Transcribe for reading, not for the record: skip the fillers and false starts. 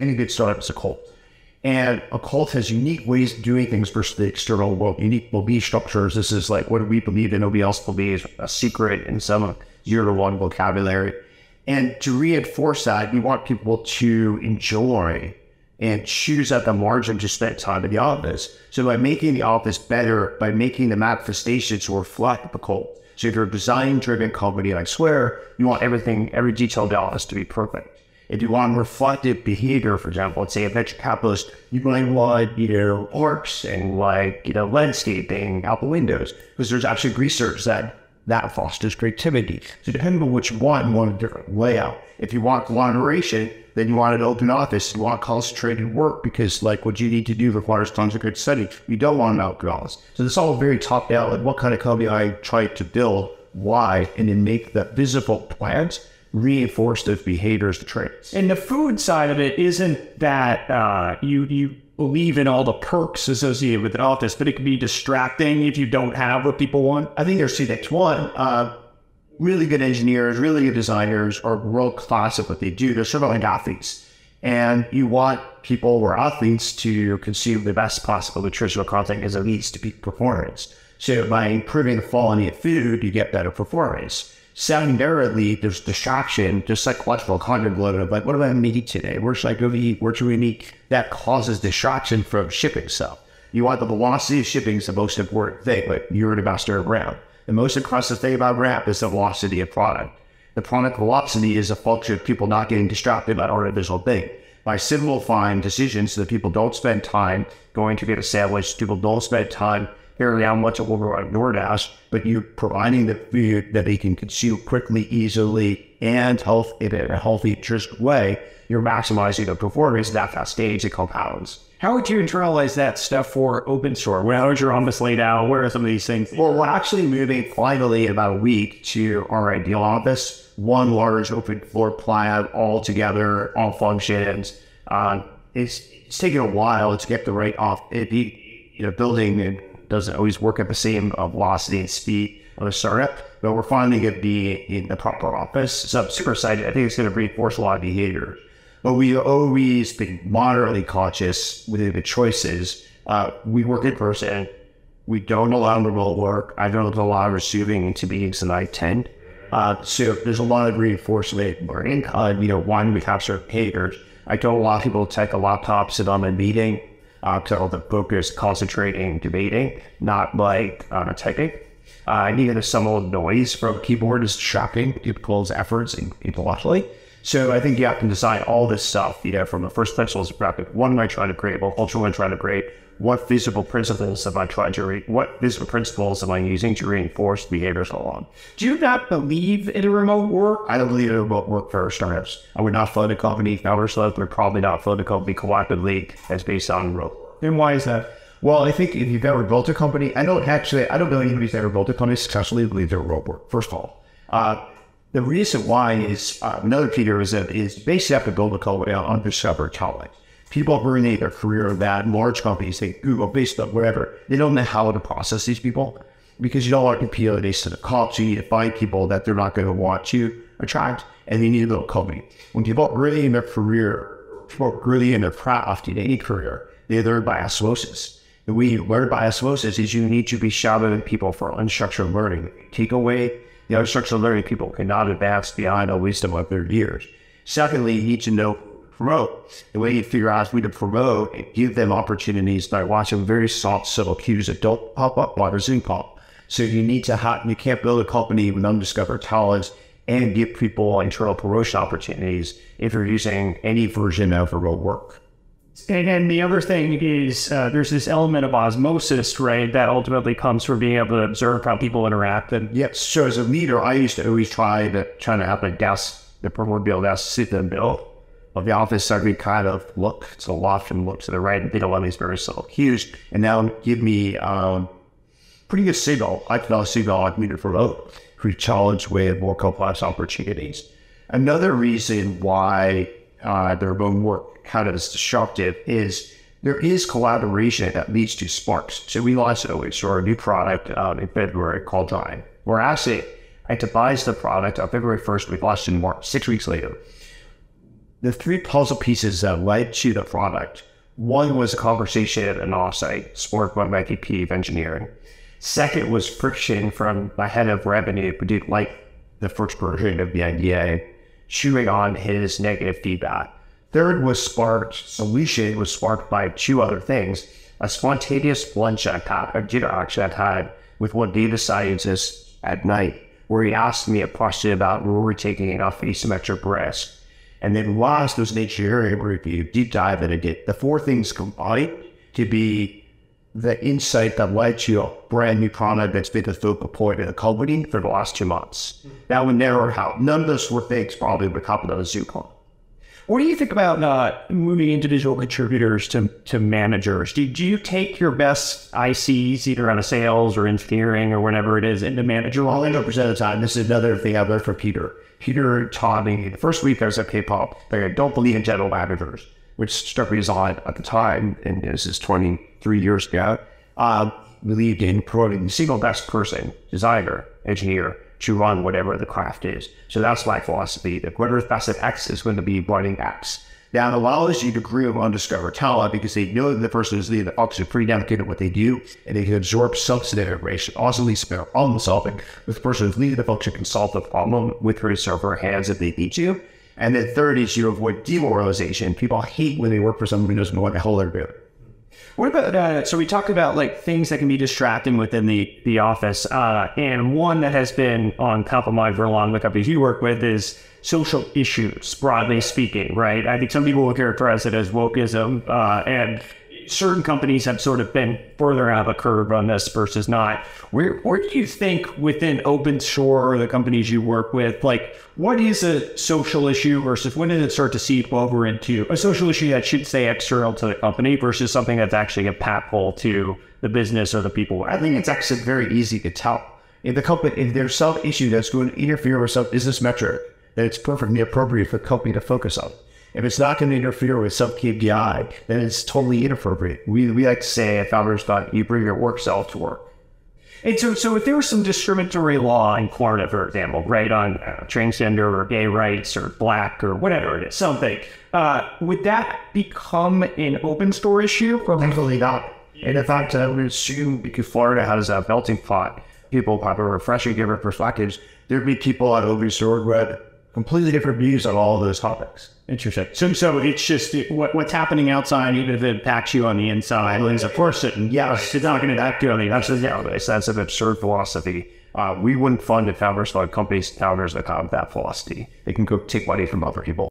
Any good startup is a cult. And a cult has unique ways of doing things versus the external world, unique belief structures. This is like, what do we believe that nobody else believes, a secret in some 0 to 1 vocabulary. And to reinforce that, we want people to enjoy and choose at the margin to spend time in the office. So by making the office better, by making the manifestations reflect the cult. So if you're a design-driven company like Square, you want everything, every detail of the office to be perfect. If you want reflective behavior, for example, let's say a venture capitalist, you might want, arcs and landscaping out the windows, because there's actually research that fosters creativity. So depending on which one, you want a different layout. If you want collaboration, then you want an open office. You want concentrated work because what you need to do requires tons of good study. You don't want an open office. So this is all very top down, like what kind of company I try to build, why, and then make the visible plans reinforce those behaviors, the traits. And the food side of it isn't that you believe in all the perks associated with an office, but it can be distracting if you don't have what people want. I think there's two things. One, really good engineers, really good designers are world class at what they do. They're sort of like athletes. And you want people who are athletes to consume the best possible nutritional content as it leads to peak performance. So by improving the quality of food, you get better performance. Secondarily, there's distraction, just psychological content load of what am I going to eat today? Where should I go to eat? Where should we meet? That causes distraction from shipping stuff. You want the velocity of shipping is the most important thing, but you're an ambassador of RAM. The most impressive thing about RAM is the velocity of product. The product velocity is a function of people not getting distracted by artificial thing. By simplifying decisions so that people don't spend time going to get a sandwich, people don't spend time figuring out what to order on DoorDash, but you're providing the food that they can consume quickly, easily, and in a healthy, nutritious way, you're maximizing the performance at that stage. It compounds. How would you internalize that stuff for open source? How is your office laid out? Where are some of these things? Well, we're actually moving finally in about a week to our ideal office, one large open floor plan, all together, all functions. It's taken a while to get the right building and doesn't always work at the same velocity and speed of a startup, but we're finally going to be in the proper office. So I'm super excited. I think it's going to reinforce a lot of behavior. But we've always been moderately conscious within the choices. We work in person. We don't allow remote work. I don't allow receiving into meetings that I attend. So there's a lot of reinforcement learning. Why do we have certain behaviors? I don't allow people to take a laptop, sit on a meeting, to the focus, concentrating, debating, not typing. Even some of the noise from keyboard is distracting people's efforts intellectually. So I think you have to design all this stuff, from the first principles of practice. What am I trying to create? What culture am I trying to create? What visible principles am I using to reinforce behaviors along? Do you not believe in a remote work? I don't believe in remote work for startups. I would not fund a company. Founders would probably not fund a company collectively that's based on remote work. And why is that? Well, I think if you've ever built a company, I don't know anybody's ever built a company successfully believe in remote work, first of all. The reason why is, another feature is basically have to build a company on undiscovered talent. People early in their career that large companies, say Google, Facebook, whatever, they don't know how to process these people because you don't want to compete against the cost. You need to find people that they're not going to want to attract, and you need a little company. When people are early in their career, early in their craft, in any career, they learn by osmosis. The way you learn by osmosis is you need to be shadowing people for unstructured learning. Take away the unstructured learning, people cannot advance beyond the wisdom of their years. Secondly, you need to know promote. The way you figure out who to promote and give them opportunities by watching very soft, subtle cues that don't pop up on a Zoom call. So you can't build a company with undiscovered talents and give people internal promotion opportunities if you're using any version of remote work. And the other thing is there's this element of osmosis, right, that ultimately comes from being able to observe how people interact. And yes, so as a leader, I used to always try to have the proverbial desk sit in the middle of the office, so we kind of look to the left and look to the right, and think of these very subtle cues, and that would give me pretty good signal. I can also signal like me to promote, to challenge with more complex opportunities. Another reason why the remote work kind of is disruptive is there is collaboration that leads to sparks. So we launched our new product in February called Drive. We're actually, I devised the product on February 1st, we launched in March, 6 weeks later. the three puzzle pieces that led to the product. One was a conversation at an offsite, sparked by my VP of engineering. Second was friction from my head of revenue who didn't like the first version of the idea, chewing on his negative feedback. Third was solution was sparked by two other things. A spontaneous lunch a dinner action I had with one data scientist at night, where he asked me a question about were we taking enough asymmetric risk. And then last was an engineering review, deep dive that I did. The four things combined to be the insight that led to a brand new product that's been the focal point of the company for the last 2 months. That would narrow it out. None of those were things probably would happen on a Zoom call. What do you think about moving individual contributors to managers? Do you take your best ICs, either out of sales or engineering or whatever it is, into manager? 100% of the time. This is another thing I've learned from Peter. Peter taught me the first week I was at PayPal, like I don't believe in general managers, which struck me as odd at the time, and this is 23 years ago. Believed in promoting the single best person, designer, engineer, to run whatever the craft is. So that's my philosophy, that whatever the best at X is going to be running X. Now, it allows you to groom undiscovered talent because they know that the person is leading the function, pretty dedicated at what they do, and they can absorb substantive information. Also leads to problem solving, with the person who's leading the function can solve the problem with his or her hands if they need to. And then third is you avoid demoralization. People hate when they work for someone who doesn't know what the hell they're doing. What about, so we talked about like things that can be distracting within the office. And one that has been on top of mind for a long time, the companies you work with, is social issues, broadly speaking, right? I think some people will characterize it as wokeism, and certain companies have sort of been further out of the curve on this versus not. Where do you think within open source or the companies you work with, like what is a social issue versus when did it start to seep over into a social issue that should stay external to the company versus something that's actually impactful to the business or the people? I think it's actually very easy to tell. If the company, if there's some issue that's going to interfere with some business metric, then it's perfectly appropriate for the company to focus on. If it's not going to interfere with some KPI, then it's totally inappropriate. We like to say at Founders Fund, you bring your work self to work. And so if there was some discriminatory law in Florida, for example, right, on transgender or gay rights or black or whatever it is, something, would that become an open store issue? Thankfully not. And in fact, I would assume because Florida has a melting pot, people have a refreshing different perspectives, there'd be people on open store who had completely different views on all of those topics. Interesting. So it's just what's happening outside, even if it impacts you on the inside, as a person. Yes, it's not going to impact you on the outside. That's an absurd philosophy. We wouldn't fund a founders fund companies, founders that have that philosophy. They can go take money from other people.